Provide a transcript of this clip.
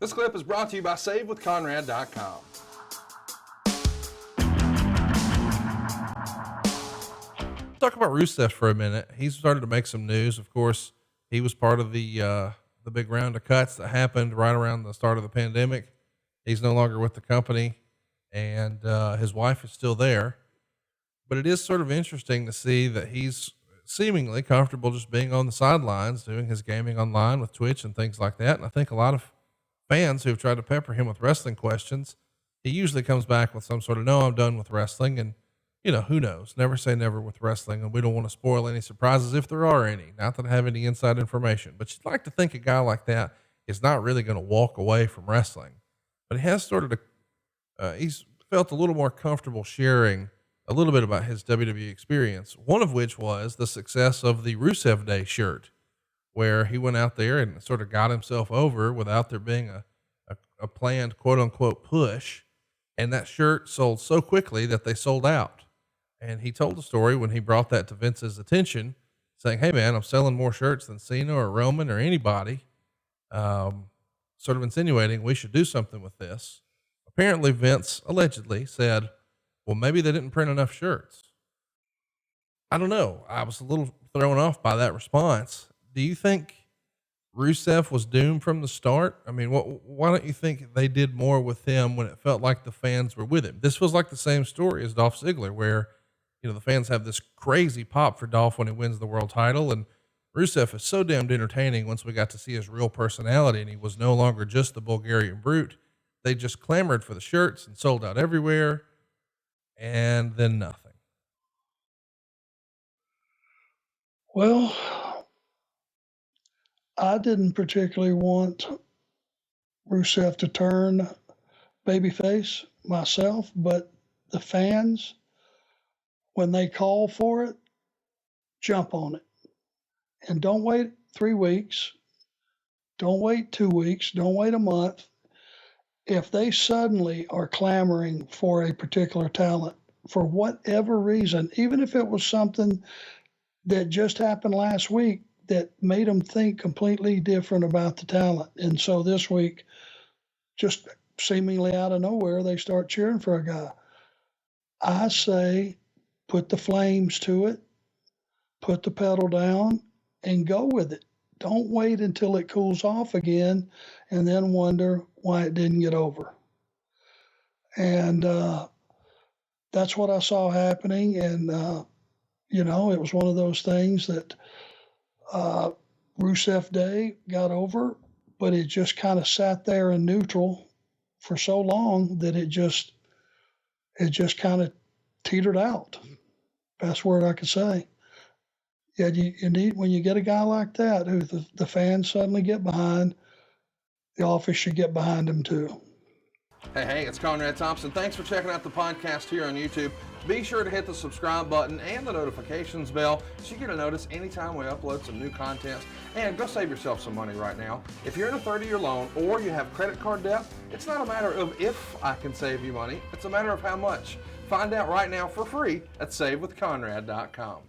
This clip is brought to you by SaveWithConrad.com. Talk about Rusev for a minute. He's started to make some news. Of course, he was part of the big round of cuts that happened right around the start of the pandemic. He's no longer with the company, and his wife is still there. But it is sort of interesting to see that he's seemingly comfortable just being on the sidelines, doing his gaming online with Twitch and things like that. And I think a lot of fans who've tried to pepper him with wrestling questions, he usually comes back with some sort of, no, I'm done with wrestling. And who knows? Never say never with wrestling, and we don't want to spoil any surprises if there are any. Not that I have any inside information, but you'd like to think a guy like that is not really going to walk away from wrestling. But he has started to, he's felt a little more comfortable sharing a little bit about his WWE experience, one of which was the success of the Rusev Day shirt, where he went out there and sort of got himself over without there being a planned quote unquote push. And that shirt sold so quickly that they sold out. And he told the story when he brought that to Vince's attention, saying, hey man, I'm selling more shirts than Cena or Roman or anybody. Sort of insinuating we should do something with this. Apparently Vince allegedly said, well, maybe they didn't print enough shirts. I don't know. I was a little thrown off by that response. Do you think Rusev was doomed from the start? I mean, why don't you think they did more with him when it felt like the fans were with him? This was like the same story as Dolph Ziggler, where the fans have this crazy pop for Dolph when he wins the world title. And Rusev is so damned entertaining once we got to see his real personality and he was no longer just the Bulgarian brute. They just clamored for the shirts and sold out everywhere. And then nothing. Well, I didn't particularly want Rusev to turn babyface myself, but the fans, when they call for it, jump on it. And don't wait 3 weeks. Don't wait 2 weeks. Don't wait a month. If they suddenly are clamoring for a particular talent for whatever reason, even if it was something that just happened last week that made them think completely different about the talent. And so this week, just seemingly out of nowhere, they start cheering for a guy. I say, put the flames to it, put the pedal down, and go with it. Don't wait until it cools off again and then wonder why it didn't get over. And that's what I saw happening. And, it was one of those things that Rusev Day got over, but it just kind of sat there in neutral for so long that it just kind of teetered out. Best word I could say. Yeah, you need, when you get a guy like that who the fans suddenly get behind, the office should get behind him too. Hey, it's Conrad Thompson. Thanks for checking out the podcast here on YouTube. Be sure to hit the subscribe button and the notifications bell so you get a notice anytime we upload some new content. And go save yourself some money right now. If you're in a 30-year loan or you have credit card debt, it's not a matter of if I can save you money. It's a matter of how much. Find out right now for free at SaveWithConrad.com.